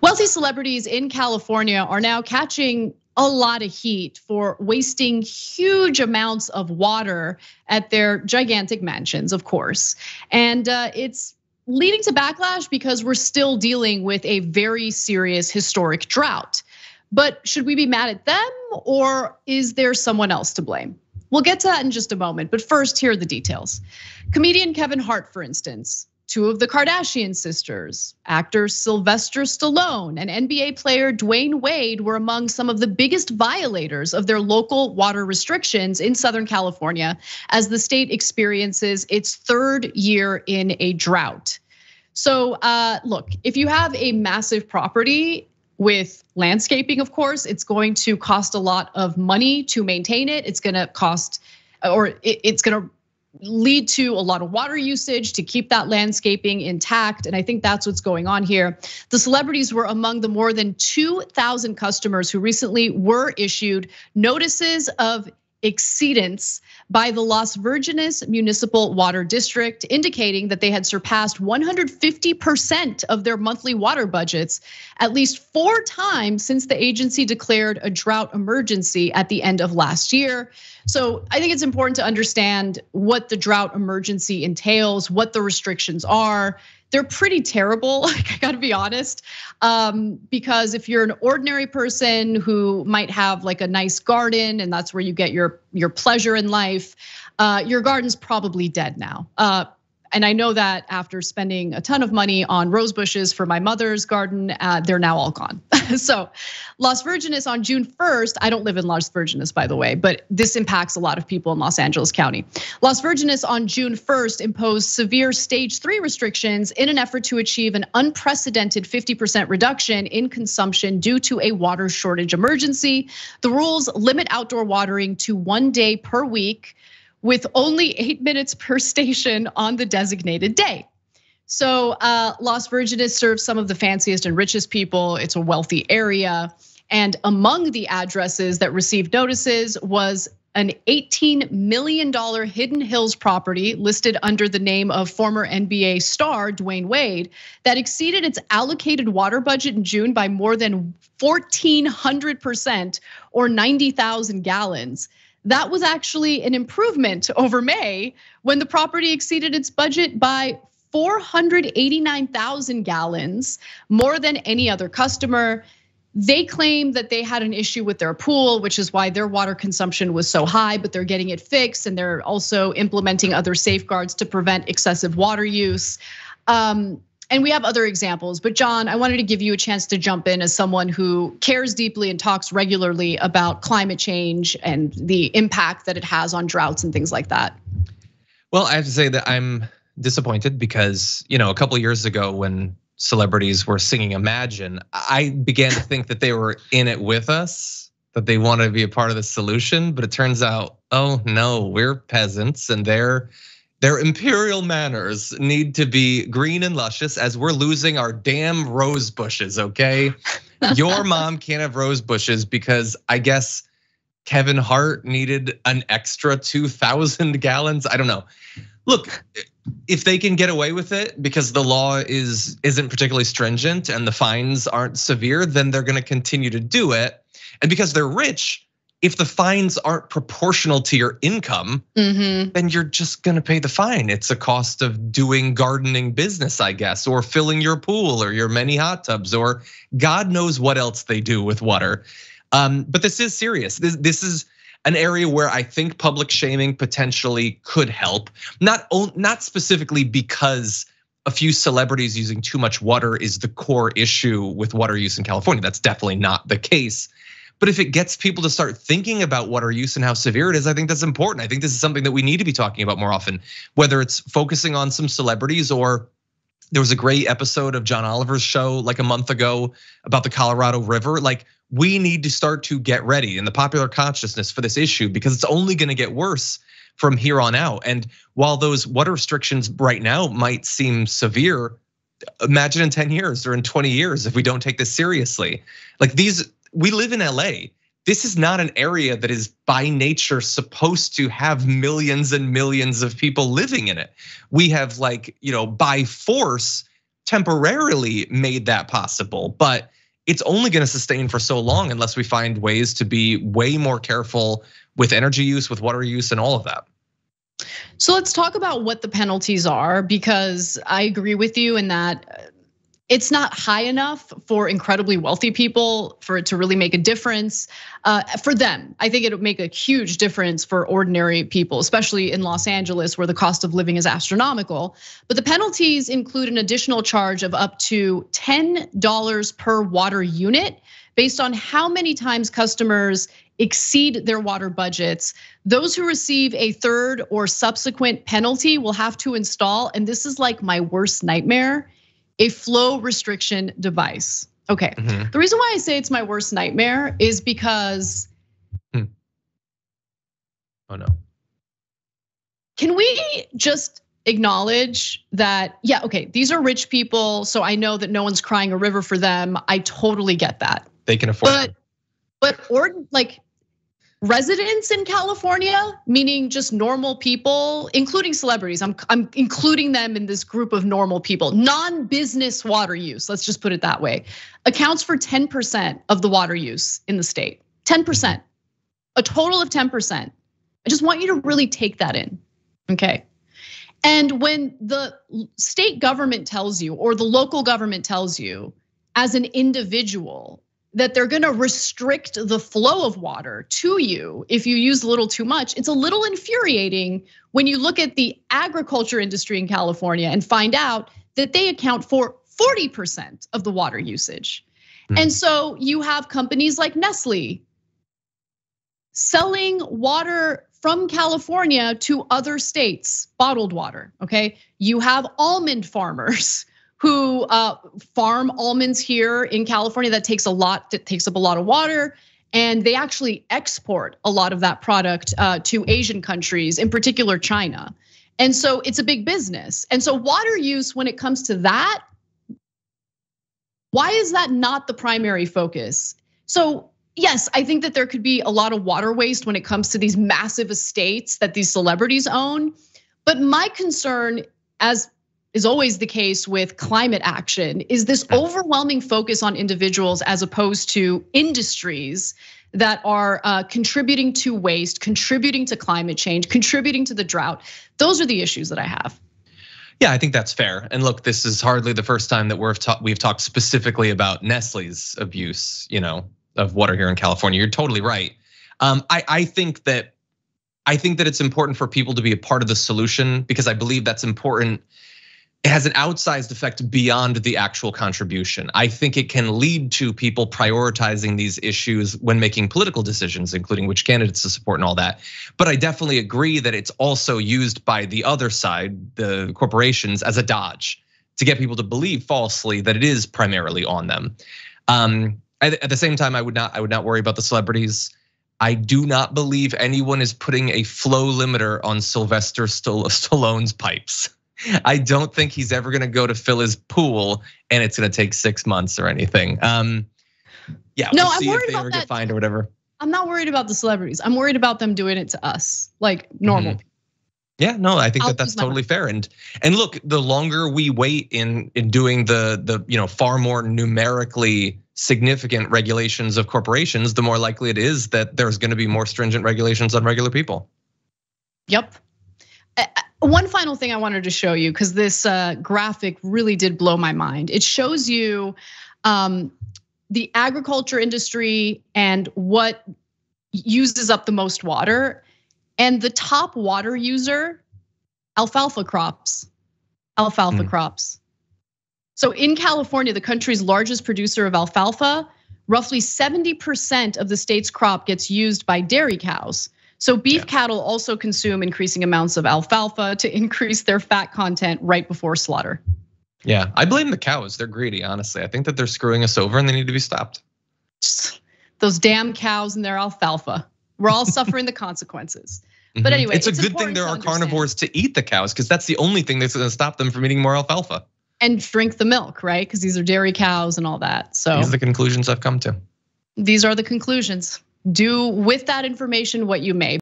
Wealthy celebrities in California are now catching a lot of heat for wasting huge amounts of water at their gigantic mansions, of course. And it's leading to backlash because we're still dealing with a very serious historic drought. But should we be mad at them, or is there someone else to blame? We'll get to that in just a moment, but first, here are the details. Comedian Kevin Hart, for instance, two of the Kardashian sisters, actor Sylvester Stallone, and NBA player Dwyane Wade were among some of the biggest violators of their local water restrictions in Southern California as the state experiences its third year in a drought. So look, if you have a massive property with landscaping, of course, it's going to cost a lot of money to maintain it. It's gonna cost, or it's gonna lead to a lot of water usage to keep that landscaping intact. And I think that's what's going on here. The celebrities were among the more than 2,000 customers who recently were issued notices of exceedance by the Las Virgenes Municipal Water District, indicating that they had surpassed 150% of their monthly water budgets at least 4 times since the agency declared a drought emergency at the end of last year. So I think it's important to understand what the drought emergency entails, what the restrictions are. They're pretty terrible, like, I gotta be honest, because if you're an ordinary person who might have like a nice garden and that's where you get your pleasure in life, your garden's probably dead now. And I know that after spending a ton of money on rose bushes for my mother's garden, they're now all gone. So Las Virgenes on June 1st, I don't live in Las Virgenes, by the way, but this impacts a lot of people in Los Angeles County. Las Virgenes on June 1st imposed severe stage 3 restrictions in an effort to achieve an unprecedented 50% reduction in consumption due to a water shortage emergency. The rules limit outdoor watering to 1 day per week, with only 8 minutes per station on the designated day. So Las Virgenes serves some of the fanciest and richest people. It's a wealthy area. And among the addresses that received notices was an $18 million Hidden Hills property listed under the name of former NBA star Dwyane Wade that exceeded its allocated water budget in June by more than 1,400% or 90,000 gallons. That was actually an improvement over May when the property exceeded its budget by 489,000 gallons, more than any other customer. They claim that they had an issue with their pool, which is why their water consumption was so high, but they're getting it fixed and they're also implementing other safeguards to prevent excessive water use. And we have other examples, but John, I wanted to give you a chance to jump in as someone who cares deeply and talks regularly about climate change and the impact that it has on droughts and things like that. Well, I have to say that I'm disappointed because, a couple of years ago when celebrities were singing Imagine, I began to think that they were in it with us, that they wanted to be a part of the solution, but it turns out, oh no, we're peasants and their imperial manners need to be green and luscious as we're losing our damn rose bushes, okay? Your mom can't have rose bushes because I guess Kevin Hart needed an extra 2,000 gallons. I don't know. Look, if they can get away with it because the law isn't particularly stringent and the fines aren't severe, then they're gonna continue to do it. And because they're rich, if the fines aren't proportional to your income, then you're just gonna pay the fine. It's a cost of doing gardening business, I guess, or filling your pool or your many hot tubs, or God knows what else they do with water. But this is serious. This is an area where I think public shaming potentially could help. Not specifically because a few celebrities using too much water is the core issue with water use in California. That's definitely not the case. But if it gets people to start thinking about water use and how severe it is, I think that's important. I think this is something that we need to be talking about more often, whether it's focusing on some celebrities or there was a great episode of John Oliver's show like a month ago about the Colorado River. Like, we need to start to get ready in the popular consciousness for this issue because it's only gonna get worse from here on out. And while those water restrictions right now might seem severe, imagine in 10 years or in 20 years if we don't take this seriously. Like we live in LA. This is not an area that is by nature supposed to have millions and millions of people living in it. We have by force temporarily made that possible, but it's only going to sustain for so long unless we find ways to be way more careful with energy use, with water use, and all of that. So let's talk about what the penalties are, because I agree with you in that it's not high enough for incredibly wealthy people for it to really make a difference for them. I think it would make a huge difference for ordinary people, especially in Los Angeles where the cost of living is astronomical. But the penalties include an additional charge of up to $10 per water unit based on how many times customers exceed their water budgets. Those who receive a third or subsequent penalty will have to install, and this is like my worst nightmare, a flow restriction device. Okay, The reason why I say it's my worst nightmare is because. Oh no. Can we just acknowledge that, yeah, okay, these are rich people, so I know that no one's crying a river for them. I totally get that. They can afford it. But like residents in California, meaning just normal people, including celebrities, I'm including them in this group of normal people, non-business water use, let's just put it that way, accounts for 10% of the water use in the state. 10%, a total of 10%. I just want you to really take that in, okay? And when the state government tells you, or the local government tells you as an individual, that they're gonna restrict the flow of water to you if you use a little too much, it's a little infuriating when you look at the agriculture industry in California and find out that they account for 40% of the water usage. And so you have companies like Nestle selling water from California to other states, bottled water, okay? You have almond farmers who farm almonds here in California. That takes up a lot of water, and they actually export a lot of that product to Asian countries, in particular China. And so it's a big business. And so water use, when it comes to that, why is that not the primary focus? So yes, I think that there could be a lot of water waste when it comes to these massive estates that these celebrities own. But my concern, as is always the case with climate action, is this overwhelming focus on individuals as opposed to industries that are contributing to waste, contributing to climate change, contributing to the drought. Those are the issues that I have. Yeah, I think that's fair. And look, this is hardly the first time that we've talked specifically about Nestle's abuse, of water here in California. You're totally right. I think that it's important for people to be a part of the solution, because I believe that's important. It has an outsized effect beyond the actual contribution. I think it can lead to people prioritizing these issues when making political decisions, including which candidates to support and all that. But I definitely agree that it's also used by the other side, the corporations, as a dodge to get people to believe falsely that it is primarily on them. At the same time, I would not worry about the celebrities. I do not believe anyone is putting a flow limiter on Sylvester Stallone's pipes. I don't think he's ever gonna go to fill his pool and it's gonna take 6 months or anything. Yeah, we'll see if they ever get fined or whatever. I'm not worried about the celebrities. I'm worried about them doing it to us, like normal people. Yeah, no, I think that's totally fair. And look, the longer we wait in doing the far more numerically significant regulations of corporations, the more likely it is that there's gonna be more stringent regulations on regular people. Yep. One final thing I wanted to show you, because this graphic really did blow my mind. It shows you the agriculture industry and what uses up the most water. And the top water user, alfalfa crops. So in California, the country's largest producer of alfalfa, roughly 70% of the state's crop gets used by dairy cows. So beef cattle also consume increasing amounts of alfalfa to increase their fat content right before slaughter. Yeah, I blame the cows. They're greedy, honestly. I think that they're screwing us over and they need to be stopped. Those damn cows and their alfalfa. We're all suffering the consequences. But anyway, it's a good thing there are carnivores to eat the cows, because that's the only thing that's gonna stop them from eating more alfalfa. And drink the milk, right? Because these are dairy cows and all that. So these are the conclusions I've come to. These are the conclusions. Do with that information what you may.